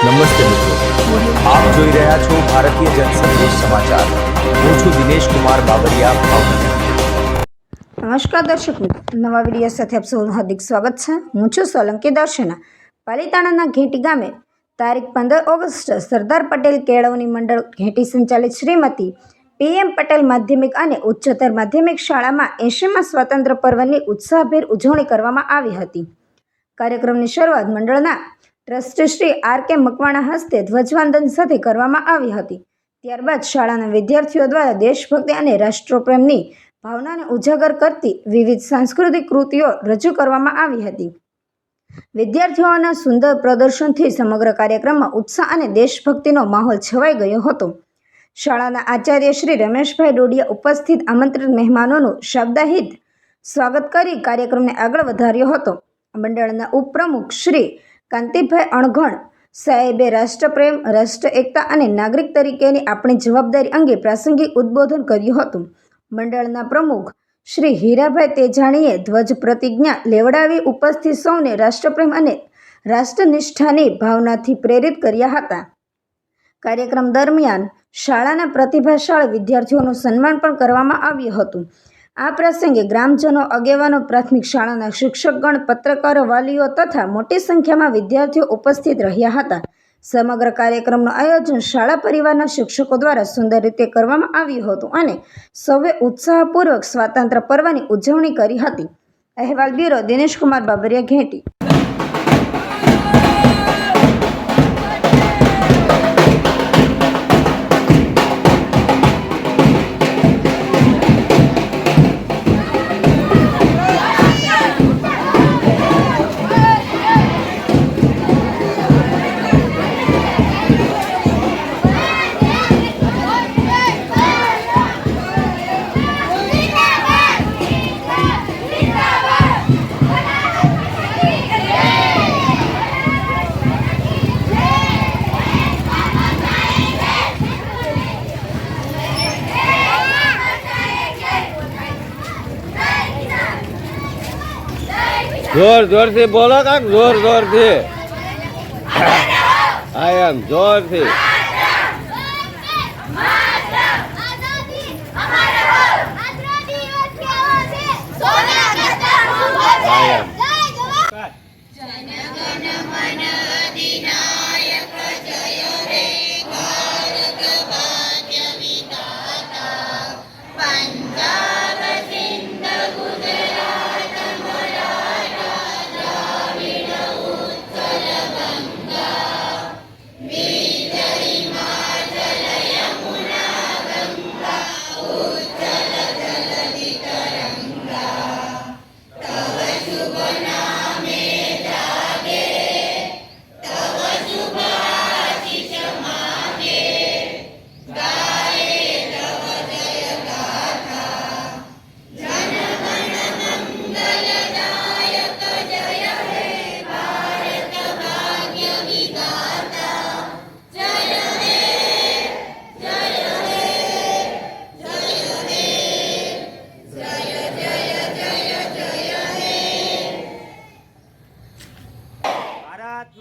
નમસ્તે મિત્રો, આપ જોઈ રહ્યા છો ભારતીય જનસંદેશ સમાચાર। હું છું દિનેશ કુમાર બાબરિયા, ભાવનગર। નમસ્કાર દર્શક મિત્રો, નવા વિડીયો સાથે આપ સૌનું હાર્દિક સ્વાગત છે। હું છું સોલંકી દર્શના। પાલીતાણાના ઘેટી ગામે તારીખ 15 ઓગસ્ટ સરદાર પટેલ કેળવણી મંડળ ઘેટી સંચાલિત શ્રીમતી PM પટેલ માધ્યમિક અને ઉચ્ચતર માધ્યમિક શાળામાં 80મા સ્વાતંત્ર્ય પર્વની ઉત્સાહભેર ઉજવણી કરવામાં આવી હતી। કાર્યક્રમની શરૂઆત મંડળના ટ્રસ્ટી શ્રી RK મકવાણા હસ્તે ધ્વજવંદન સાથે કરવામાં આવી હતી। ત્યારબાદ શાળાના વિદ્યાર્થીઓ દ્વારા દેશભક્તિ અને રાષ્ટ્રપ્રેમની ભાવનાને ઉજાગર કરતી વિવિધ સાંસ્કૃતિક કૃતિઓ રજૂ કરવામાં આવી હતી। વિદ્યાર્થીઓના સુંદર પ્રદર્શનથી સમગ્ર કાર્યક્રમમાં ઉત્સાહ અને દેશભક્તિનો માહોલ છવાઈ ગયો હતો। શાળાના આચાર્ય શ્રી રમેશભાઈ ડોડિયા ઉપસ્થિત આમંત્રિત મહેમાનોનું શબ્દાહિત સ્વાગત કરી કાર્યક્રમને આગળ વધાર્યો હતો। મંડળના ઉપપ્રમુખ શ્રી કાંતિભાઈ અણઘણ સાહેબે રાષ્ટ્રપ્રેમ, રાષ્ટ્ર એકતા અને નાગરિક તરીકેની આપણી જવાબદારી અંગે પ્રાસંગિક ઉદ્બોધન કર્યું હતું। મંડળના પ્રમુખ શ્રી હીરાભાઈ તેજાણીએ ધ્વજ પ્રતિજ્ઞા લેવડાવી ઉપસ્થિત સૌને રાષ્ટ્રપ્રેમ અને રાષ્ટ્રનિષ્ઠાની ભાવનાથી પ્રેરિત કર્યા હતા। કાર્યક્રમ દરમિયાન શાળાના પ્રતિભાશાળી વિદ્યાર્થીઓનું સન્માન પણ કરવામાં આવ્યું હતું। આ પ્રસંગે ગ્રામજનો, આગેવાનો, પ્રાથમિક શાળાના શિક્ષકગણ, પત્રકારો, વાલીઓ તથા મોટી સંખ્યામાં વિદ્યાર્થીઓ ઉપસ્થિત રહ્યા હતા। સમગ્ર કાર્યક્રમનું આયોજન શાળા પરિવારના શિક્ષકો દ્વારા સુંદર રીતે કરવામાં આવ્યું હતું અને સૌએ ઉત્સાહપૂર્વક સ્વાતંત્ર્ય પર્વની ઉજવણી કરી હતી। અહેવાલ બ્યુરો દિનેશ કુમાર બાબરિયા, ઘેટી। जोर जोर से बोलो काक, जोर जोर से। आई एम जोर से।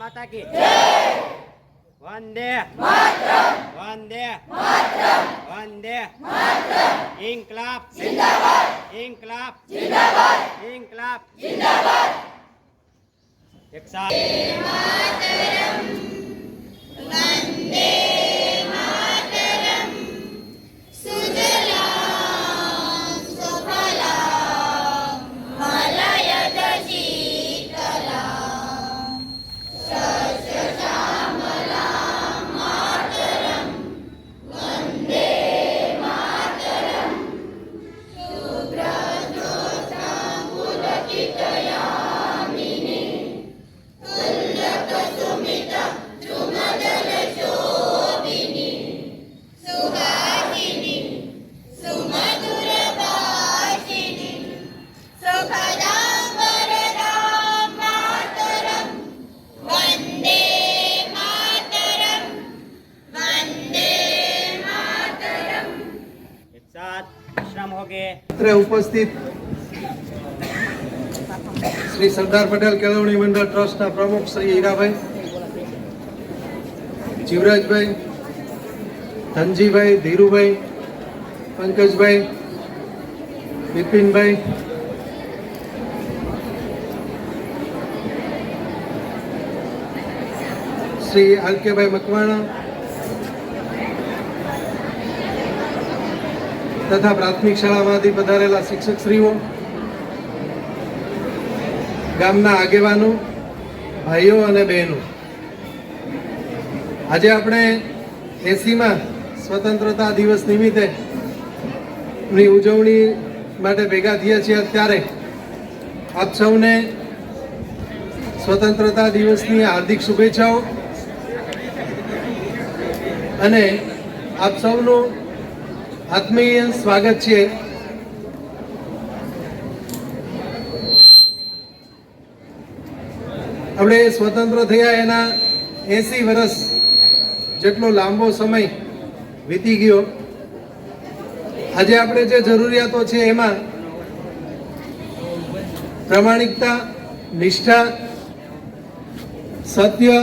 माता की वंदे मातरम, वंदे मातरम, वंदे मातरम। इंकलाब जिंदाबाद, इंकलाब जिंदाबाद, इंकलाब जिंदाबाद। एक साथ मातरम, वंदे मातरम, सुजलां सुफलां मलयज शीतलां ઉપસ્થિત શ્રી સરદાર પટેલ કેળવણી મંડળ ટ્રસ્ટના પ્રમુખ શ્રી હીરાભાઈ, જીવરાજભાઈ, ધનજીભાઈ, ધીરુભાઈ, પંકજભાઈ, બિપિનભાઈ, શ્રી આલકેભાઈ મકવાણા તથા પ્રાથમિક શાળામાંથી પધારેલા શિક્ષકશ્રીઓ, ગામના આગેવાનો, ભાઈઓ અને બહેનો, આજે આપણે 80માં સ્વતંત્રતા દિવસ નિમિત્તે ની ઉજવણી માટે ભેગા થયા છીએ. ત્યારે આપ સૌને સ્વતંત્રતા દિવસની હાર્દિક શુભેચ્છાઓ અને આપ સૌનું આત્મીય સ્વાગત છે. આપણે સ્વતંત્ર થયા એના 80 વર્ષ જેટલો લાંબો સમય વીતી ગયો. આજે આપણે જે જરૂરિયાતો છે એમાં પ્રામાણિકતા, નિષ્ઠા, સત્ય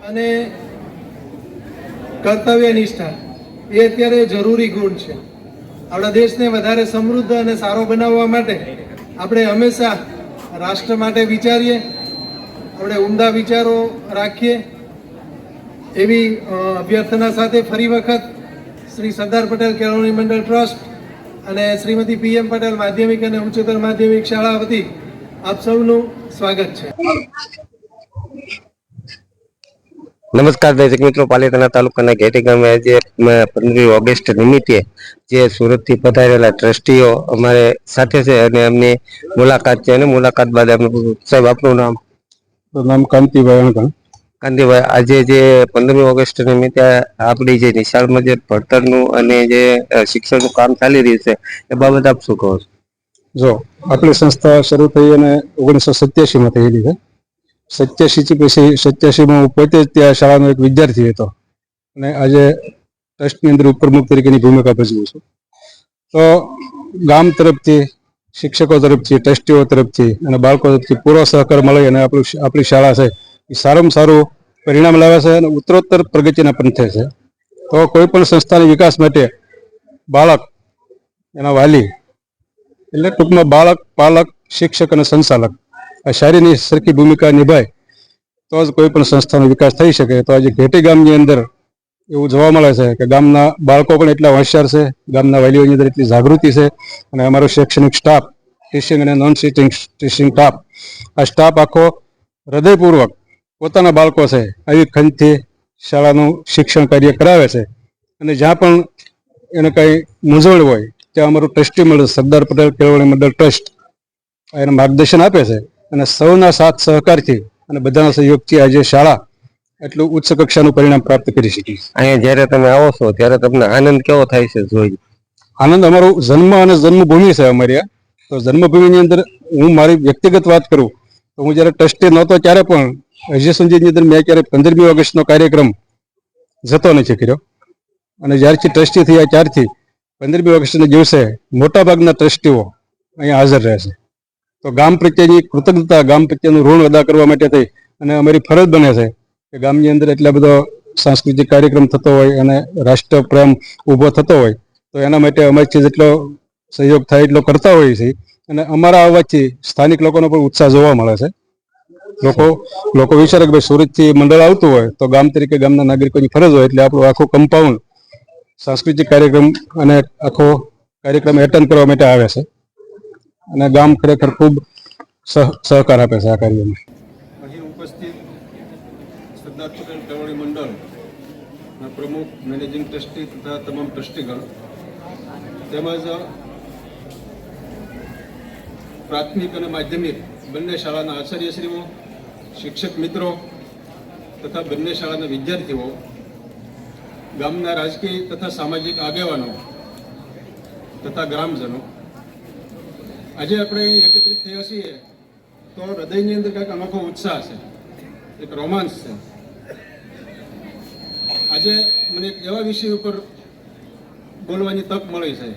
અને કર્તવ્ય નિષ્ઠા એ અત્યારે જરૂરી ગુણ છે. આપણા દેશને વધારે સમૃદ્ધ અને સારો બનાવવા માટે આપણે હંમેશા રાષ્ટ્ર માટે વિચારીએ, આપણે ઉમદા વિચારો રાખીએ એવી અભ્યર્થના સાથે ફરી વખત શ્રી સરદાર પટેલ કેળવણી મંડળ ટ્રસ્ટ અને શ્રીમતી PM પટેલ માધ્યમિક અને ઉચ્ચતર માધ્યમિક શાળા વતી આપ સૌનું સ્વાગત છે. નમસ્કાર દર્શક મિત્રો, પાલીતાણા તાલુકાના ઘેટી ગામે આજે 15મી ઓગસ્ટ નિમિત્તે જે સુરતથી પધારેલા ટ્રસ્ટીઓ અમારે સાથે છે અને એમની મુલાકાત છે અને મુલાકાત બાદ સાહેબ આપનું નામ? નામ કાંતિભાઈ અણગણ. કાંતિભાઈ, આજે જે 15મી ઓગસ્ટ નિમિત્તે આપણી જે નિશાળમાં જે ભણતરનું અને જે શિક્ષણનું કામ ચાલી રહ્યું છે એ બાબત આપ શું કહો છો? જો આપણી સંસ્થા શરૂ થઈ અને 1987માં થયેલી છે. 87માં હું પોતે જ ત્યાં શાળાનો એક વિદ્યાર્થી હતો અને આજે ટ્રસ્ટની અંદર ઉપપ્રમુખ તરીકેની ભૂમિકા ભજવું છું. તો ગામ તરફથી, શિક્ષકો તરફથી, ટ્રસ્ટીઓ તરફથી અને બાળકો તરફથી પૂરો સહકાર મળી અને આપણી શાળા છે એ સારામાં સારું પરિણામ લાવે છે અને ઉત્તરોત્તર પ્રગતિના પંથે છે. તો કોઈ પણ સંસ્થાના વિકાસ માટે બાળક, એના વાલી એટલે ટૂંકમાં બાળક, પાલક, શિક્ષક અને સંચાલક આ શારીની સરખી ભૂમિકા નિભાય તો જ કોઈ પણ સંસ્થાનો વિકાસ થઈ શકે. તો આજે ઘેટી ગામની અંદર એવું જોવા મળે છે કે ગામના બાળકો પણ એટલા હોશિયાર છે, ગામના વાલીઓની અંદર એટલી જાગૃતિ છે અને અમારો શૈક્ષણિક સ્ટાફ, ટીચિંગ અને નોન ટીચિંગ સ્ટાફ, આ સ્ટાફ આખો હૃદયપૂર્વક પોતાના બાળકો છે આવી ખંતથી શાળાનું શિક્ષણ કાર્ય કરાવે છે. અને જ્યાં પણ એને કંઈ મૂંઝવણ હોય ત્યાં અમારું ટ્રસ્ટી મંડળ સરદાર પટેલ કેળવણી મંડળ ટ્રસ્ટ એને માર્ગદર્શન આપે છે અને સૌના સાથ સહકારથી અને બધાના સહયોગથી આજે શાળા એટલું ઉચ્ચ કક્ષાનું પરિણામ પ્રાપ્ત કરી શકી. અહીંયા જ્યારે તમે આવો છો ત્યારે તમને આનંદ કેવો થાય છે જોઈ? આનંદ અમારો જન્મ અને જન્મભૂમિ છે અમારી. તો જન્મભૂમિની અંદર હું મારી વ્યક્તિગત વાત કરું તો હું જ્યારે ટ્રસ્ટી નહોતો ત્યારે પણ હજી સુધીની અંદર મેં ક્યારે 15મી ઓગસ્ટનો કાર્યક્રમ જતો નથી કર્યો. અને જ્યારથી ટ્રસ્ટી થયા ત્યારથી 15મી ઓગસ્ટના દિવસે મોટાભાગના ટ્રસ્ટીઓ અહીંયા હાજર રહે છે. તો ગામ પ્રત્યેની કૃતજ્ઞતા, ગામ પ્રત્યેનું ઋણ અદા કરવા માટે થઈ અને અમારી ફરજ બને છે કે ગામની અંદર એટલા બધો સાંસ્કૃતિક કાર્યક્રમ થતો હોય અને રાષ્ટ્ર પ્રેમ ઊભો થતો હોય તો એના માટે અમારીથી જેટલો સહયોગ થાય એટલો કરતા હોઈએ છીએ. અને અમારા આવવાથી સ્થાનિક લોકોનો પણ ઉત્સાહ જોવા મળે છે. લોકો વિચારે કે ભાઈ સુરતથી મંડળ આવતું હોય તો ગામ તરીકે ગામના નાગરિકોની ફરજ હોય એટલે આપણું આખું કમ્પાઉન્ડ સાંસ્કૃતિક કાર્યક્રમ અને આખો કાર્યક્રમ એટેન્ડ કરવા માટે આવે છે અને ગામ ખરેખર ખૂબ સહકાર આપે છે આ કાર્યમાં. અહીં ઉપસ્થિત સરદાર પટેલ કેળવણી મંડળના પ્રમુખ, મેનેજિંગ ટ્રસ્ટી તથા તમામ ટ્રસ્ટીગણ તેમજ પ્રાથમિક અને માધ્યમિક બંને શાળાના આચાર્યશ્રીઓ, શિક્ષક મિત્રો તથા બંને શાળાના વિદ્યાર્થીઓ, ગામના રાજકીય તથા સામાજિક આગેવાનો તથા ગ્રામજનો, આજે આપણે એકત્રિત થયા છીએ તો હૃદયની અંદર કંઈક અનોખો ઉત્સાહ છે, એક રોમાંસ છે. આજે મને એક એવા વિષય ઉપર બોલવાની તક મળી છે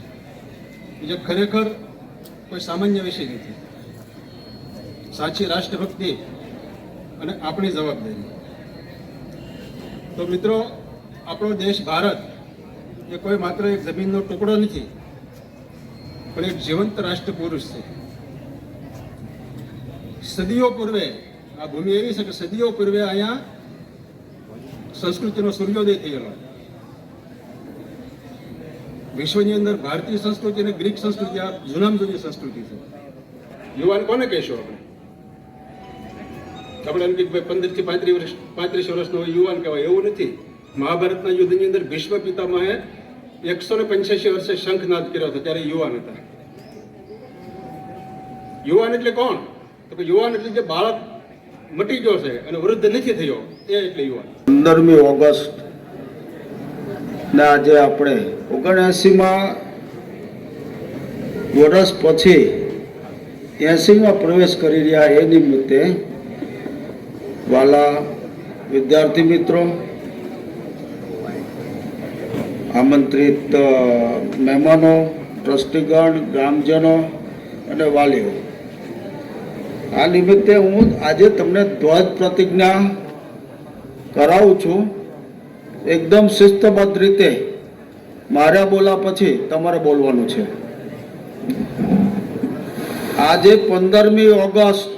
જે ખરેખર કોઈ સામાન્ય વિષય નથી. સાચી રાષ્ટ્રભક્તિ અને આપણી જવાબદારી. તો મિત્રો, આપણો દેશ ભારત એ કોઈ માત્ર એક જમીનનો ટુકડો નથી, પણ એક જીવંત રાષ્ટ્ર પુરુષ છે. સદીઓ પૂર્વે આ ભૂમિ એવી છે કે સદીઓ પૂર્વે અહીંયા સંસ્કૃતિનો સૂર્યોદય થયેલો. વિશ્વની અંદર ભારતીય સંસ્કૃતિ અને ગ્રીક સંસ્કૃતિ આ જૂનામાં જૂની સંસ્કૃતિ છે. યુવાન કોને કહેશો આપણે એમ કે 15 થી 35 વર્ષનો યુવાન કહેવાય, એવું નથી. મહાભારતના યુદ્ધની અંદર ભીષ્મ પિતામહે 185 વર્ષે શંખનાદ કર્યો હતો, ત્યારે યુવાન હતા. યુવાન એટલે કોણ? તો કે યુવાન એટલે જે બાળક મટી ગયો છે અને વૃદ્ધ નથી થયો, એ એટલે યુવાન. 15મી ઓગસ્ટ ને આજે આપણે 79માં વર્ષ પછી 80માં પ્રવેશ કરી રહ્યા એ નિમિત્તે વાલા વિદ્યાર્થી મિત્રો, આમંત્રિત મહેમાનો, ટ્રસ્ટીગણ, ગ્રામજનો અને વાલીઓ, આ નિમિત્તે હું આજે તમને ધ્વજ પ્રતિજ્ઞા કરાવું છું. એકદમ શિસ્તબદ્ધ રીતે મારા બોલા પછી તમારે બોલવાનું છે. આજે 15મી ઓગસ્ટ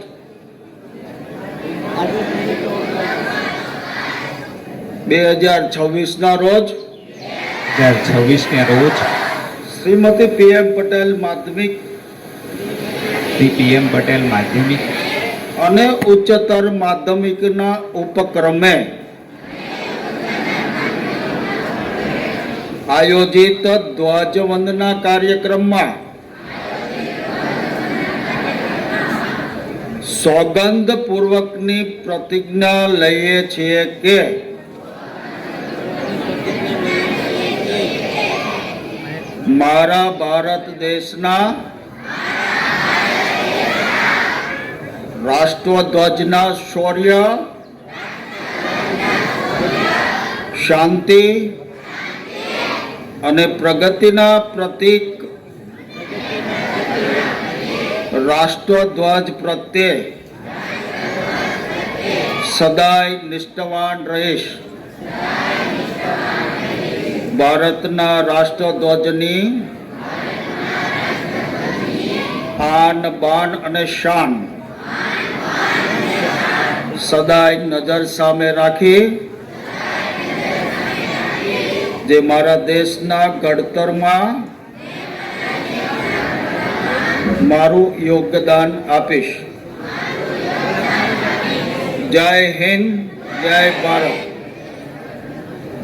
ના રોજ શ્રીમતી PM પટેલ માધ્યમિક અને ઉચ્ચતર માધ્યમિકના ઉપક્રમે આયોજિત ધ્વજવંદના કાર્યક્રમમાં સોગંદ પૂર્વકની પ્રતિજ્ઞા લઈએ છીએ કે મારા ભારત દેશના રાષ્ટ્રધ્વજના શૌર્ય, શાંતિ અને પ્રગતિના પ્રતીક રાષ્ટ્રધ્વજ પ્રત્યે સદાય નિષ્ઠાવાન રહીશ. ભારતના રાષ્ટ્રધ્વજની આન બાન અને શાન સદાય નજર સામે રાખી જે મારા દેશના ઘડતરમાં મારું યોગદાન આપીશ. જય હિન્દ, જય ભારત.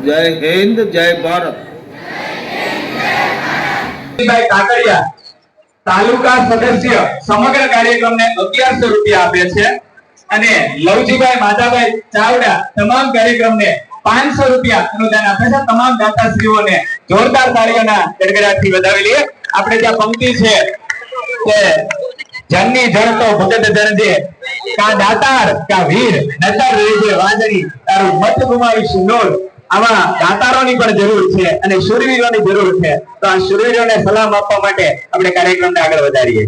જય હિન્દ, જય ભારત. કાકડિયા તાલુકા સદસ્ય સમગ્ર કાર્યક્રમને 1100 રૂપિયા આપે છે અને લવજીભાઈ માધાભાઈ ચાવડા તમામ કાર્યક્રમને 500 રૂપિયા અનુદાન આપે છે. તમામ દાતાશ્રીઓને જોરદાર તાળીઓના ગડગડાટથી વધાવી લઈએ. આપણે ત્યાં પંક્તિ છે કે જનની જળ તો ભગત જનજે, કા દાતાર કા વીર નતર રેજે વાદળી, તારું મત ગુમાવીશું નોર. આવા દાતારોની પણ જરૂર છે અને શૂરવીરોની જરૂર છે. તો આ શૂરવીરોને સલામ આપવા માટે આપણે કાર્યક્રમને આગળ વધારીએ.